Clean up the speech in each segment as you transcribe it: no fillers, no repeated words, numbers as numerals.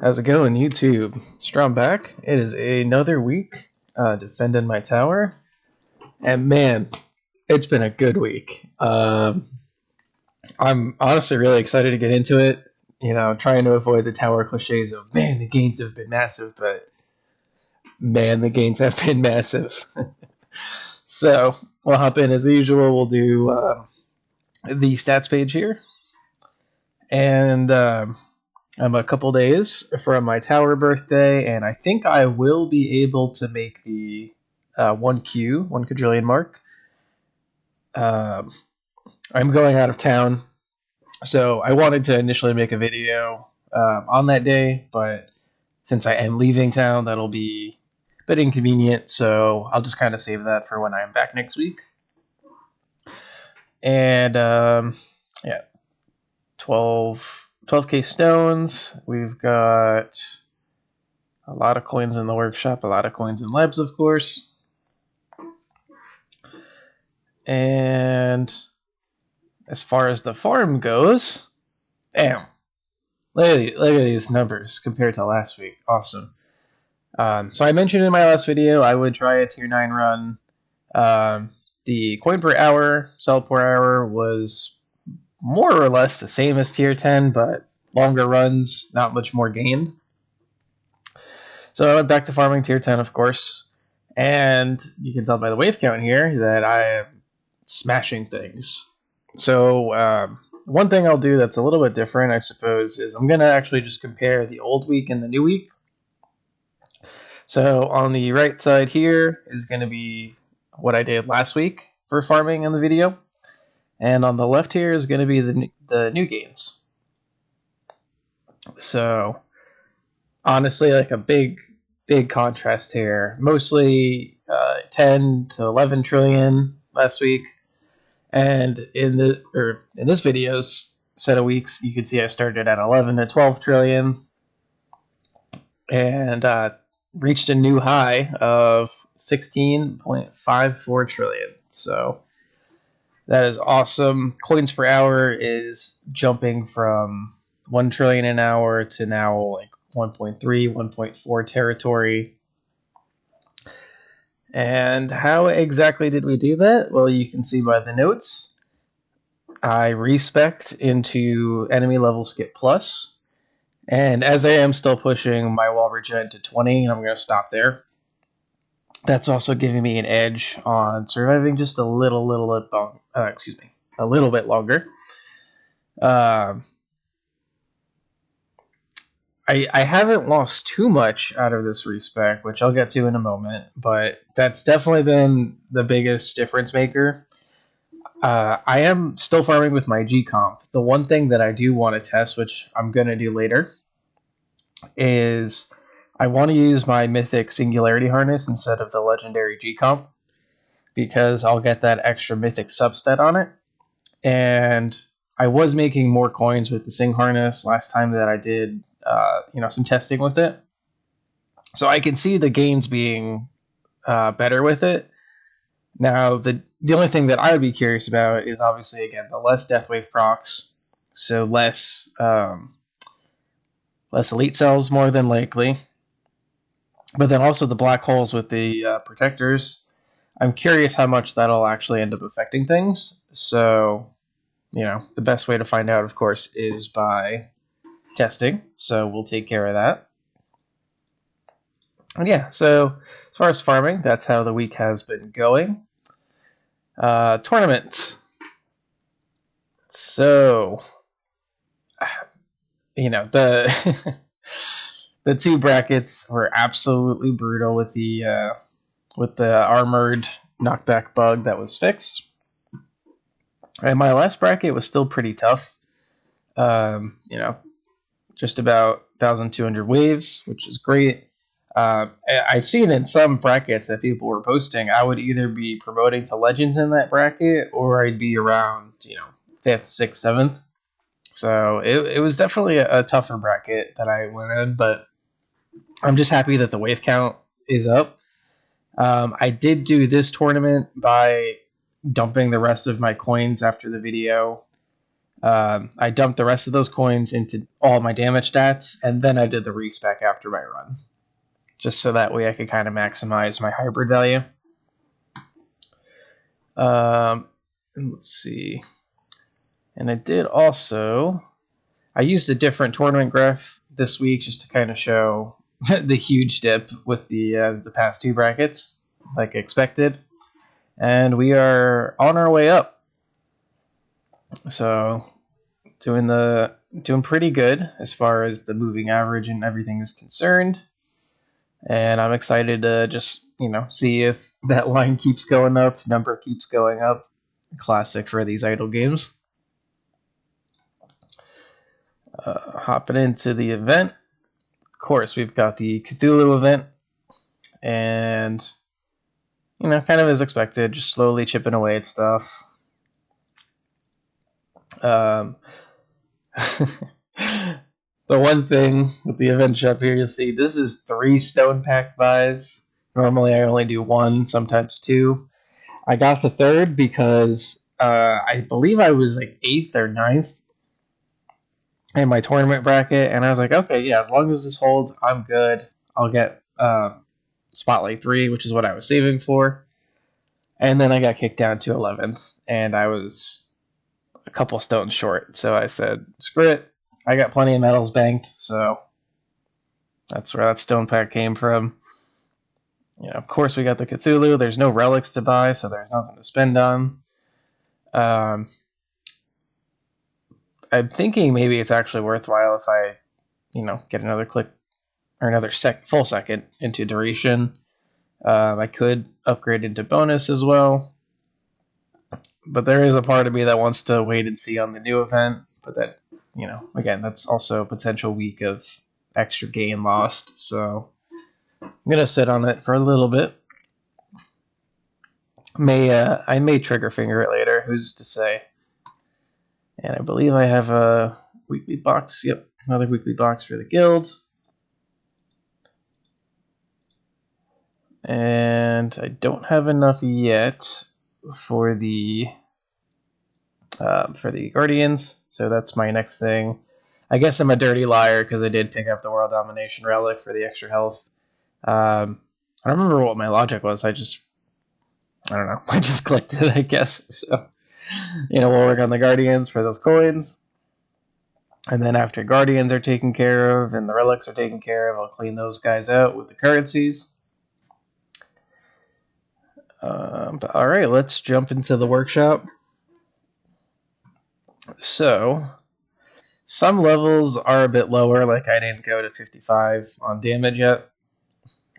How's it going, YouTube? Strong back. It is another week defending my tower, and man, it's been a good week. I'm honestly really excited to get into it. You know, trying to avoid the tower cliches of "man, the gains have been massive," but man, the gains have been massive. So we'll hop in as usual. We'll do the stats page here, and I'm a couple days from my tower birthday, and I think I will be able to make the 1 quadrillion mark. I'm going out of town, so I wanted to initially make a video on that day, but since I am leaving town, that'll be a bit inconvenient, so I'll just kind of save that for when I'm back next week. And yeah, 12k stones. We've got a lot of coins in the workshop, a lot of coins in labs, of course. And as far as the farm goes, bam. Look at these numbers compared to last week. Awesome. So I mentioned in my last video I would try a tier 9 run. The coin per hour, sell per hour was more or less the same as tier 10, but longer runs, not much more gained. So I went back to farming tier 10, of course, and you can tell by the wave count here that I am smashing things. So one thing I'll do that's a little bit different, I suppose, is I'm going to actually just compare the old week and the new week. So on the right side here is going to be what I did last week for farming in the video. And on the left here is going to be the new gains. So honestly, like a big contrast here. Mostly 10 to 11 trillion last week. And in this video's set of weeks, you can see I started at 11 to 12 trillion and reached a new high of 16.54 trillion. So that is awesome. Coins per hour is jumping from 1 trillion an hour to now like 1.3, 1.4 territory. And how exactly did we do that? Well, you can see by the notes. I respect into enemy level skip plus. And as I am still pushing my wall regen to 20, and I'm going to stop there. That's also giving me an edge on surviving just a little bit longer. I haven't lost too much out of this respec, which I'll get to in a moment, but that's definitely been the biggest difference maker. I am still farming with my G comp. The one thing that I do want to test, which I'm going to do later, is I want to use my mythic singularity harness instead of the legendary G comp, because I'll get that extra mythic substat on it. And I was making more coins with the Sing harness last time that I did some testing with it. So I can see the gains being better with it. Now, the only thing that I would be curious about is obviously, again, the less Deathwave procs, so less elite cells more than likely. But then also the black holes with the protectors. I'm curious how much that'll actually end up affecting things. So, the best way to find out, of course, is by testing. So we'll take care of that. And yeah, so as far as farming, that's how the week has been going. Tournament. So, the the two brackets were absolutely brutal with the armored knockback bug that was fixed. And my last bracket was still pretty tough. Just about 1,200 waves, which is great. I've seen in some brackets that people were posting, I would either be promoting to Legends in that bracket, or I'd be around, 5th, 6th, 7th. So it was definitely a tougher bracket that I went in, but I'm just happy that the wave count is up. I did do this tournament by dumping the rest of my coins after the video. I dumped the rest of those coins into all my damage stats, and then I did the respec after my run, just so that way I could kind of maximize my hybrid value. Let's see. And I did also, I used a different tournament graph this week just to kind of show the huge dip with the past two brackets, like expected. And we are on our way up. So doing pretty good as far as the moving average and everything is concerned. And I'm excited to just, see if that line keeps going up, number keeps going up. Classic for these idle games. Hopping into the event. Of course, we've got the Cthulhu event. And, kind of as expected, just slowly chipping away at stuff. The one thing with the event shop here, you'll see this is 3 stone pack buys. Normally I only do 1, sometimes 2. I got the 3rd because I believe I was like 8th or 9th in my tournament bracket, and I was like, okay, yeah, as long as this holds, I'm good. I'll get Spotlight 3, which is what I was saving for. And then I got kicked down to 11th, and I was a couple stones short. So I said, screw it. I got plenty of medals banked, so that's where that stone pack came from. Of course, we got the Cthulhu. There's no relics to buy, so there's nothing to spend on. I'm thinking maybe it's actually worthwhile if I, get another click or another full second into duration. I could upgrade into bonus as well. But there is a part of me that wants to wait and see on the new event. But that, again, that's also a potential week of extra gain lost. So I'm going to sit on it for a little bit. I may trigger finger it later. Who's to say? And I believe I have a weekly box. Yep, another weekly box for the guild. And I don't have enough yet for the Guardians, so that's my next thing. I guess I'm a dirty liar because I did pick up the World Domination Relic for the extra health. I don't remember what my logic was. I don't know. I just clicked it, I guess. So, we'll work on the Guardians for those coins. And then after Guardians are taken care of and the relics are taken care of, I'll clean those guys out with the currencies. But all right, let's jump into the workshop. So, some levels are a bit lower, like I didn't go to 55 on damage yet,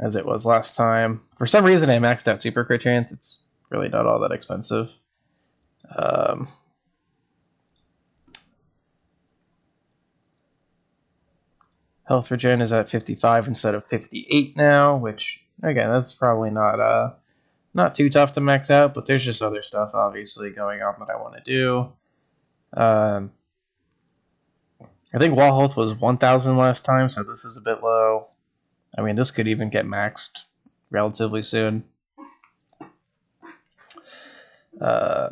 as it was last time. For some reason, I maxed out Super Crit Chance. It's really not all that expensive. Health regen is at 55 instead of 58 now, which, again, that's probably not too tough to max out, but there's just other stuff, obviously, going on that I want to do. I think wall health was 1,000 last time, so this is a bit low. I mean, this could even get maxed relatively soon. Oh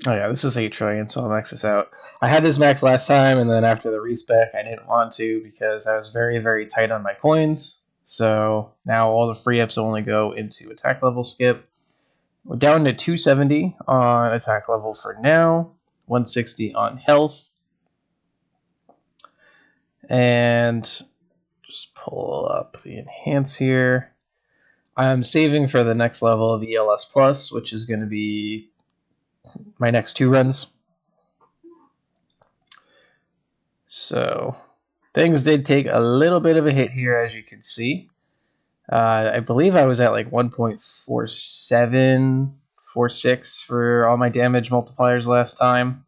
yeah, this is 8 trillion, so I'll max this out. I had this max last time, and then after the respec, I didn't want to because I was very, very tight on my coins. So now all the free ups only go into attack level skip. We're down to 270 on attack level for now, 160 on health. And just pull up the enhance here. I'm saving for the next level of ELS Plus, which is going to be my next 2 runs. So things did take a little bit of a hit here, as you can see. I believe I was at like 1.4746 for all my damage multipliers last time.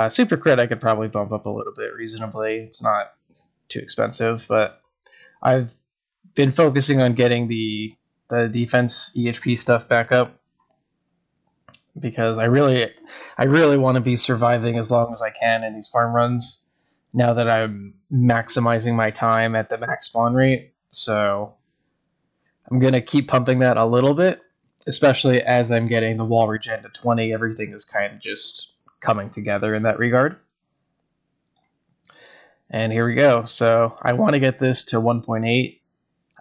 Super crit I could probably bump up a little bit reasonably. It's not too expensive, but I've been focusing on getting the defense EHP stuff back up because I really want to be surviving as long as I can in these farm runs now that I'm maximizing my time at the max spawn rate. So I'm going to keep pumping that a little bit, especially as I'm getting the wall regen to 20. Everything is kind of just coming together in that regard. And here we go. So I want to get this to 1.8.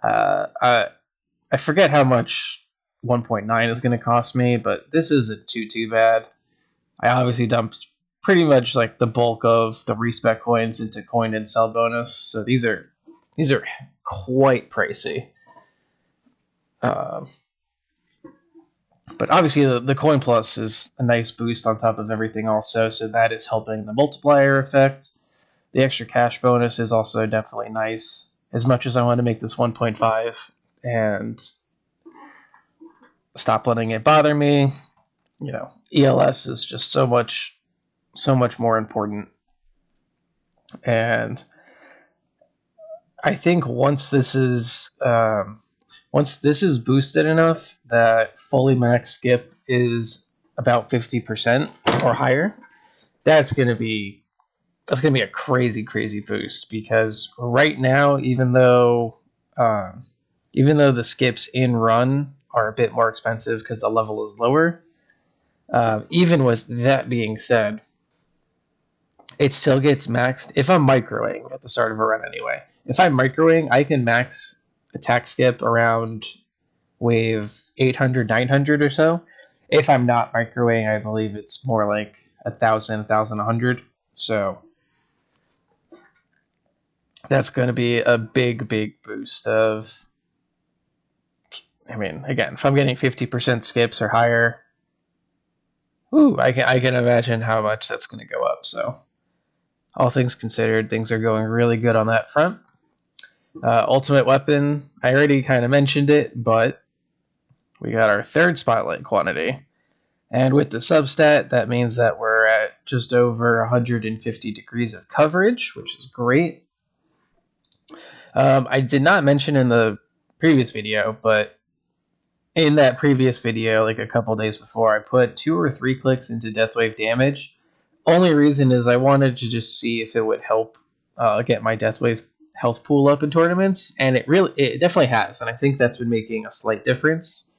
I forget how much 1.9 is going to cost me, but this isn't too bad. I obviously dumped pretty much like the bulk of the respec coins into coin and sell bonus, so these are quite pricey. But obviously the coin plus is a nice boost on top of everything also, so that is helping the multiplier effect. The extra cash bonus is also definitely nice. As much as I want to make this 1.5 and stop letting it bother me, you know, ELS is just so much more important. And I think once this is boosted enough that fully max skip is about 50% or higher, that's gonna be a crazy boost, because right now, even though the skips in run are a bit more expensive because the level is lower, even with that being said, it still gets maxed. If I'm microing at the start of a run anyway, if I'm microing, I can max attack skip around wave 800, 900 or so. If I'm not microing, I believe it's more like 1,000, 1,100. So that's going to be a big boost of, I mean, again, if I'm getting 50% skips or higher, I can imagine how much that's going to go up. So all things considered, things are going really good on that front. Ultimate weapon, I already kind of mentioned it, but we got our third spotlight quantity. And with the substat, that means that we're at just over 150 degrees of coverage, which is great. I did not mention in the previous video, but in that previous video, like a couple days before, I put 2 or 3 clicks into Deathwave damage. Only reason is I wanted to just see if it would help get my Deathwave health pool up in tournaments, and it definitely has, and I think that's been making a slight difference.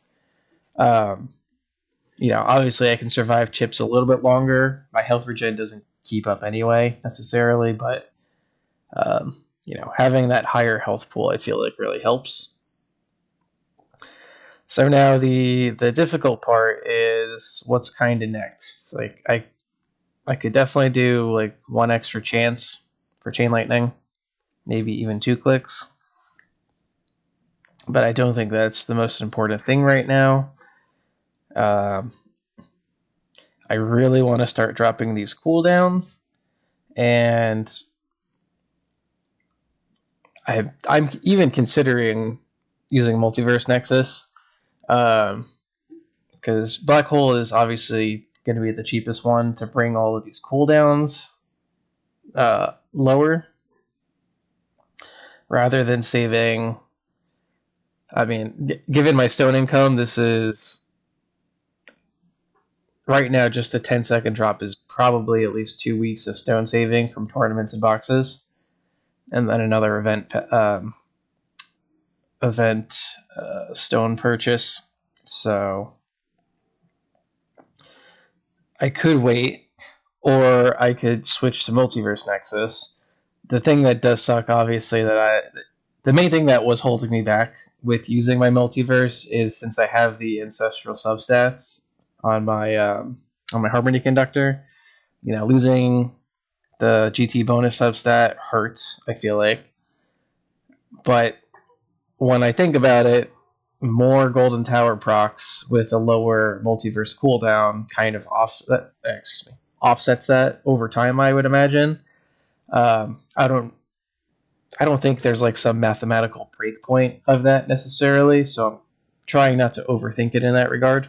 Obviously I can survive chips a little bit longer. My health regen doesn't keep up anyway necessarily, but having that higher health pool, I feel like really helps. So now the difficult part is what's kind of next. Like I could definitely do like 1 extra chance for Chain Lightning, maybe even 2 clicks. But I don't think that's the most important thing right now. I really want to start dropping these cooldowns, and I'm even considering using Multiverse Nexus, because Black Hole is obviously going to be the cheapest one to bring all of these cooldowns lower, rather than saving. I mean, given my stone income, this is right now just a 10-second drop is probably at least 2 weeks of stone saving from tournaments and boxes, and then another event stone purchase. So I could wait, or I could switch to Multiverse Nexus. The thing that does suck, obviously, the main thing that was holding me back with using my multiverse is, since I have the ancestral substats on my Harmony Conductor, losing the GT bonus substat hurts, I feel like. But when I think about it, more Golden Tower procs with a lower multiverse cooldown kind of offsets that over time, I would imagine. I don't think there's like some mathematical breakpoint of that necessarily, so I'm trying not to overthink it in that regard.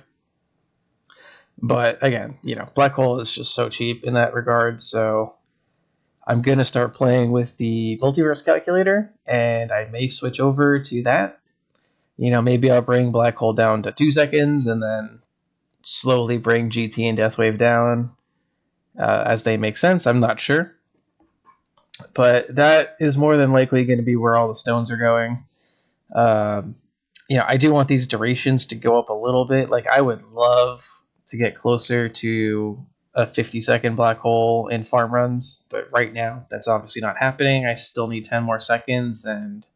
But again, Black Hole is just so cheap in that regard, so I'm going to start playing with the multiverse calculator, and I may switch over to that. Maybe I'll bring Black Hole down to 2 seconds, and then slowly bring GT and Deathwave down as they make sense. I'm not sure. But that is more than likely going to be where all the stones are going. I do want these durations to go up a little bit. Like, I would love to get closer to a 50-second black hole in farm runs, but right now that's obviously not happening. I still need 10 more seconds, and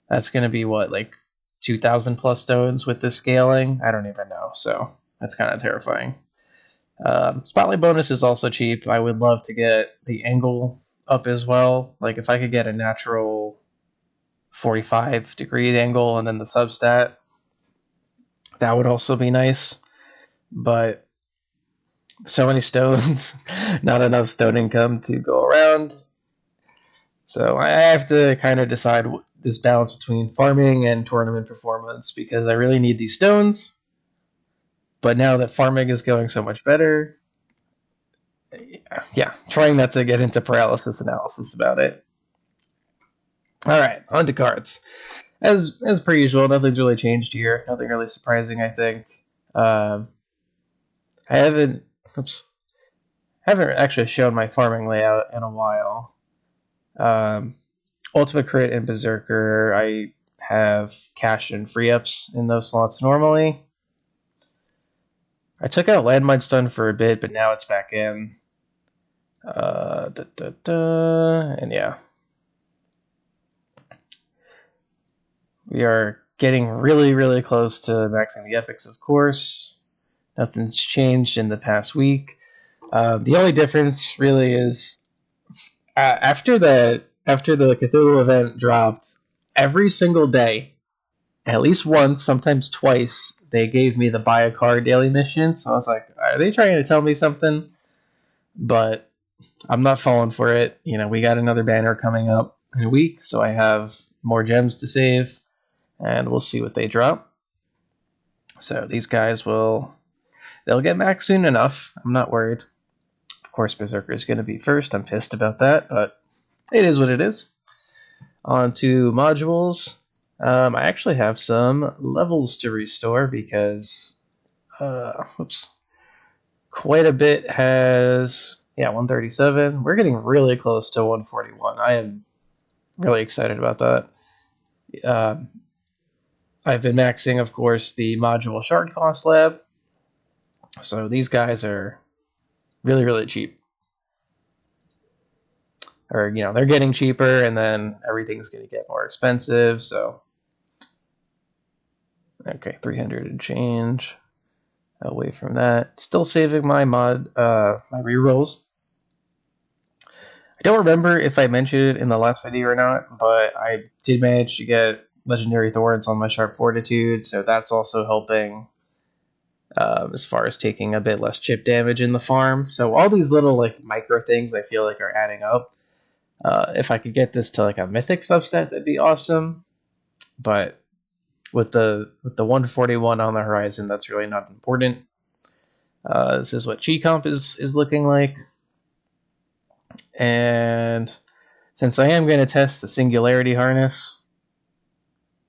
that's going to be what, like 2,000 plus stones with this scaling? I don't even know, so that's kind of terrifying. Spotlight bonus is also cheap. I would love to get the angle up as well. Like if I could get a natural 45-degree angle and then the substat, that would also be nice. But so many stones, not enough stone income to go around. So I have to kind of decide this balance between farming and tournament performance, because I really need these stones. But now that farming is going so much better, yeah, trying not to get into paralysis analysis about it. All right, on to cards. As per usual, nothing's really changed here. Nothing really surprising, I think. I haven't actually shown my farming layout in a while. Ultimate Crit and Berserker, I have cash and free ups in those slots normally. I took out Landmine Stun for a bit, but now it's back in. And yeah. We are getting really, really close to maxing the epics, of course. Nothing's changed in the past week. The only difference really is after the Cthulhu event dropped, every single day, at least once, sometimes twice, they gave me the buy a card daily mission. So I was like, are they trying to tell me something? But I'm not falling for it. You know, we got another banner coming up in a week, so I have more gems to save, and we'll see what they drop. So these guys they'll get max soon enough. I'm not worried. Of course, Berserker is going to be first. I'm pissed about that, but it is what it is. On to modules. I actually have some levels to restore because, quite a bit has, 137. We're getting really close to 141. I am really excited about that. I've been maxing, of course, the module shard cost lab. So these guys are really, really cheap. Or, they're getting cheaper, and then everything's going to get more expensive, so. Okay, 300 and change. Away from that. Still saving my my rerolls. I don't remember if I mentioned it in the last video or not, but I did manage to get Legendary Thorns on my Sharp Fortitude, so that's also helping as far as taking a bit less chip damage in the farm. So all these little micro things I feel like are adding up. If I could get this to a mythic subset, that'd be awesome. But with the 141 on the horizon, that's really not important. This is what Chi Comp is looking like. And since I am going to test the Singularity Harness,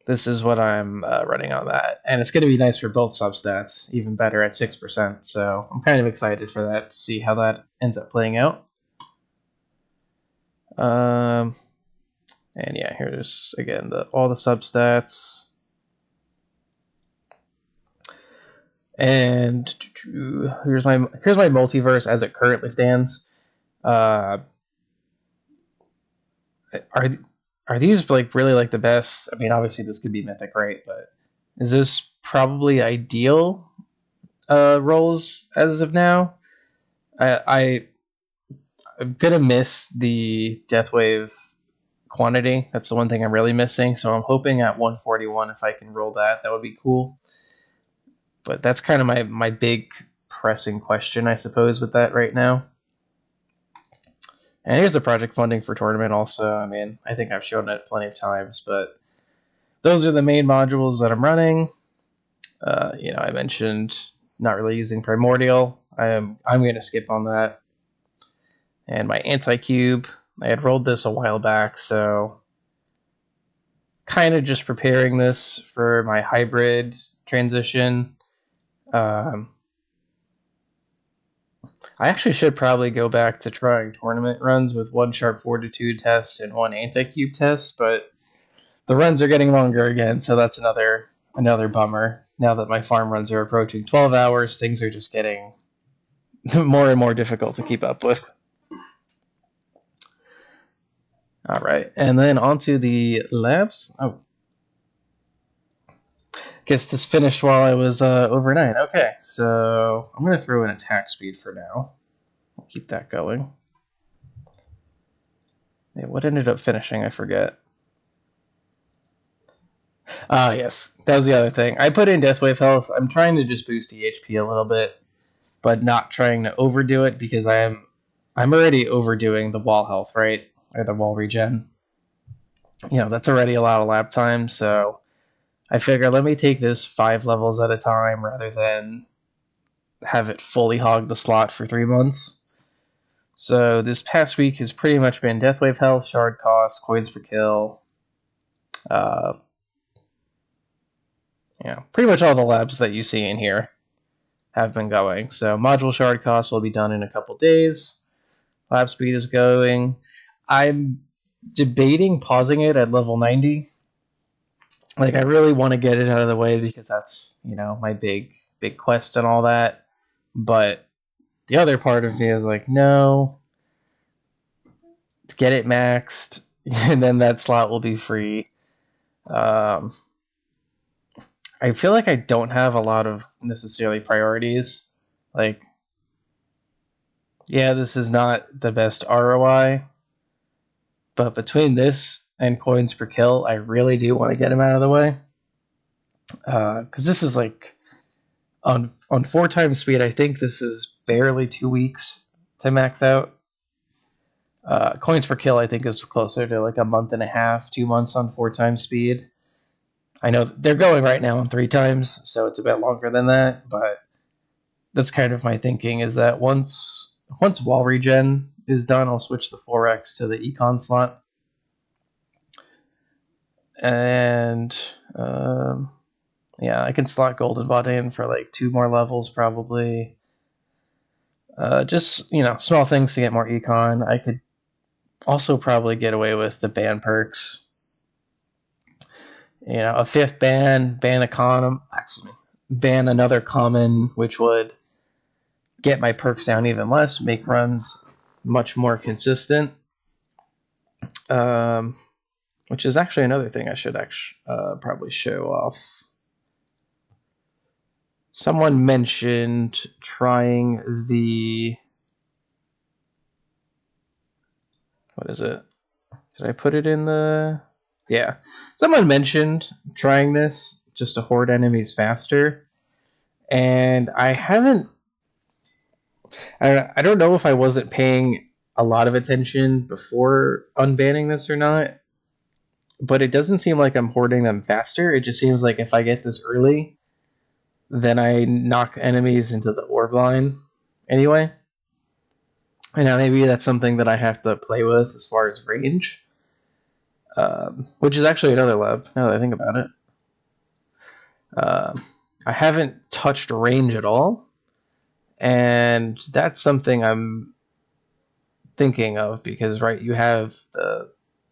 this is what I'm running on that. And it's going to be nice for both substats, even better at 6%. So I'm kind of excited for that, to see how that ends up playing out. And yeah, here's again all the substats. And here's my multiverse as it currently stands. Are these really the best? I mean, obviously this could be mythic, right? But is this probably ideal rolls as of now? I'm gonna miss the Deathwave quantity. That's the one thing I'm really missing. So I'm hoping at 141, if I can roll that would be cool. But that's kind of my big pressing question, I suppose, with that right now. And here's the project funding for tournament also. I mean, I think I've shown it plenty of times, but those are the main modules that I'm running. I mentioned not really using Primordial. I'm going to skip on that. And my anti-cube, I had rolled this a while back, so kind of just preparing this for my hybrid transition. I actually should probably go back to trying tournament runs with one Sharp Fortitude test and one anti-cube test, but the runs are getting longer again, so that's another bummer. Now that my farm runs are approaching 12 hours, things are just getting more and more difficult to keep up with. All right, and then onto the labs. Oh, guess this finished while I was overnight. Okay, so I'm going to throw in attack speed for now. I'll keep that going. Yeah, what ended up finishing? I forget. Yes, that was the other thing. I put in Deathwave Health. I'm trying to just boost EHP a little bit, but not trying to overdo it because I'm already overdoing the wall health, right? Or the wall regen. You know, that's already a lot of lap time, so I figure let me take this 5 levels at a time rather than have it fully hog the slot for 3 months. So this past week has pretty much been Deathwave Health, Shard Cost, Coins per Kill. Pretty much all the labs that you see in here have been going. So Module Shard Cost will be done in a couple days. Lab speed is going. I'm debating pausing it at level 90. Like, I really want to get it out of the way because that's, my big quest and all that. But the other part of me is like, no, get it maxed, and then that slot will be free. I feel like I don't have a lot of necessarily priorities. Like, yeah, this is not the best ROI, but between this and coins per kill, I really do want to get him out of the way. Because this is like, on 4 times speed, I think this is barely 2 weeks to max out. Coins per kill, I think, is closer to like a month and a half, 2 months on 4 times speed. I know they're going right now on 3 times, so it's a bit longer than that, but that's kind of my thinking, is that once wall regen is done, I'll switch the 4x to the econ slot. And yeah, I can slot Goldbot in for like 2 more levels probably. Just, small things to get more econ. I could also probably get away with the ban perks. A 5th ban another common, which would get my perks down even less, make runs much more consistent. Which is actually another thing I should probably show off. Someone mentioned trying the... What is it? Did I put it in the... Yeah. Someone mentioned trying this just to horde enemies faster. And I haven't... I don't know if I wasn't paying a lot of attention before unbanning this or not. But it doesn't seem like I'm hoarding them faster. It just seems like if I get this early, then I knock enemies into the orb line anyway. And now maybe that's something that I have to play with as far as range. Which is actually another lab, now that I think about it. I haven't touched range at all. And that's something I'm thinking of because, right, you have the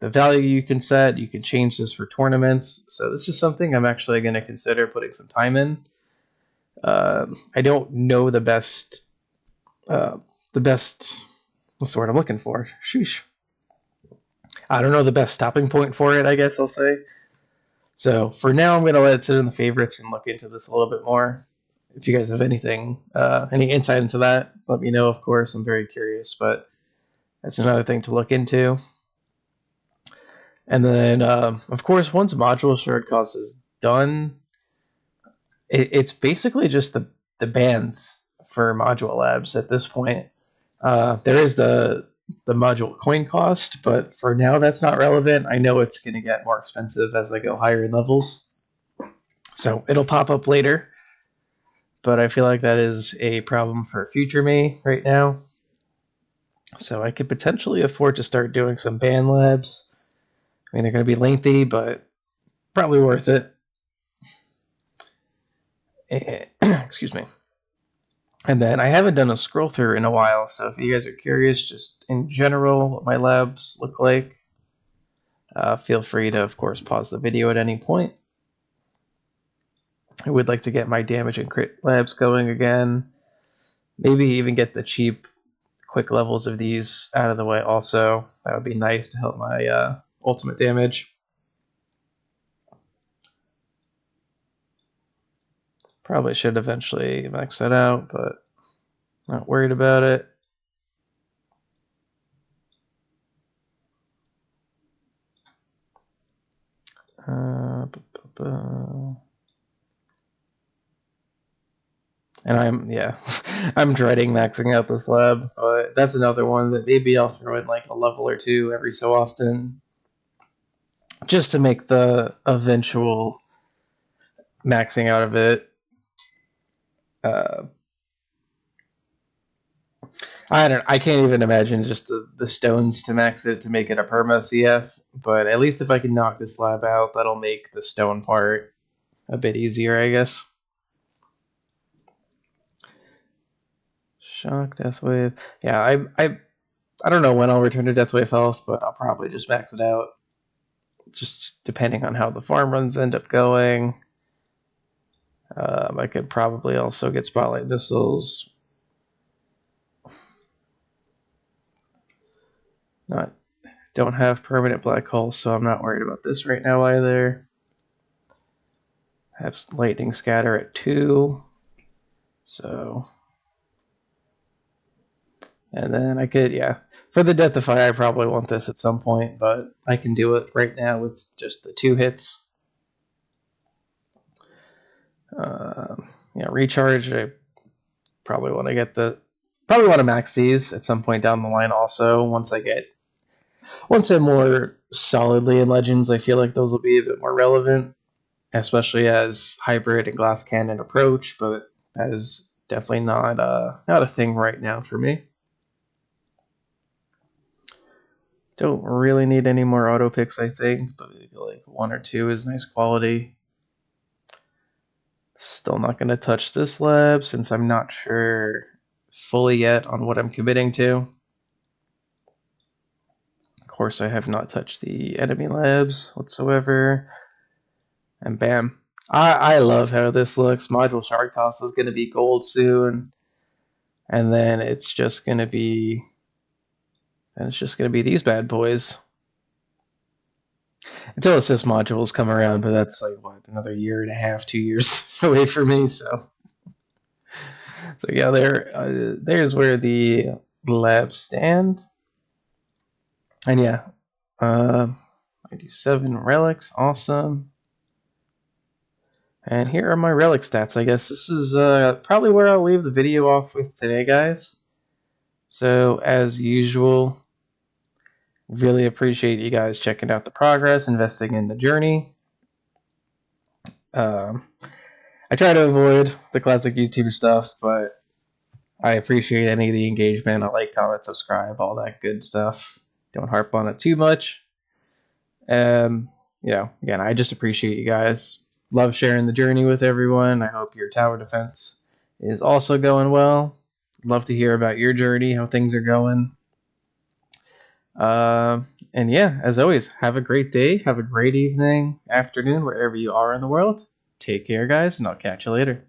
value you can set. You can change this for tournaments. So this is something I'm actually going to consider putting some time in. I don't know the best, what's the word I'm looking for? Sheesh. I don't know the best stopping point for it, I guess I'll say. So for now, I'm going to let it sit in the favorites and look into this a little bit more. If you guys have anything, any insight into that, let me know, of course. I'm very curious, but that's another thing to look into. And then, of course, once module shard cost is done, it's basically just the bans for module labs at this point. There is the module coin cost, but for now that's not relevant. I know it's going to get more expensive as I go higher in levels. So it'll pop up later. But I feel like that is a problem for future me right now. So I could potentially afford to start doing some ban labs. I mean, they're going to be lengthy, but probably worth it. Excuse me. And then I haven't done a scroll through in a while, so if you guys are curious, just in general, what my labs look like, feel free to, of course, pause the video at any point. I would like to get my damage and crit labs going again. Maybe even get the cheap, quick levels of these out of the way also. That would be nice to help my ultimate damage. Probably should eventually max that out, but not worried about it. And I'm dreading maxing out this lab, but that's another one that maybe I'll throw in like a level or two every so often, just to make the eventual maxing out of it. I can't even imagine just the stones to max it to make it a perma CF, but at least if I can knock this lab out, that'll make the stone part a bit easier, I guess. Shock, Deathwave. Yeah, I don't know when I'll return to Deathwave health, but I'll probably just max it out. Just depending on how the farm runs end up going. I could probably also get Spotlight Missiles. Don't have permanent black hole, so I'm not worried about this right now either. I have Lightning Scatter at 2. So... And then I could, for the Deathify, I probably want this at some point, but I can do it right now with just the 2 hits. Recharge, I probably want to max these at some point down the line also. Once I'm more solidly in Legends, I feel like those will be a bit more relevant, especially as Hybrid and Glass Cannon approach, but that is definitely not a thing right now for me. Don't really need any more auto picks, I think, but maybe like 1 or 2 is nice quality. Still not going to touch this lab since I'm not sure fully yet on what I'm committing to. Of course, I have not touched the enemy labs whatsoever. And bam. I love how this looks. Module Shard Cost is going to be gold soon. And then it's just going to be... these bad boys. Until Assist modules come around, but that's like, what, another year and a half, 2 years away for me, so... So yeah, there's where the labs stand. And yeah, 97 relics, awesome. And here are my relic stats. I guess this is probably where I'll leave the video off with today, guys. So as usual, really appreciate you guys checking out the progress, investing in the journey. I try to avoid the classic YouTuber stuff, but I appreciate any of the engagement. I like, comment, subscribe, all that good stuff. Don't harp on it too much. Again, I just appreciate you guys. Love sharing the journey with everyone. I hope your tower defense is also going well. Love to hear about your journey, how things are going. And yeah, as always, have a great day, have a great evening, afternoon, wherever you are in the world. Take care, guys, and I'll catch you later.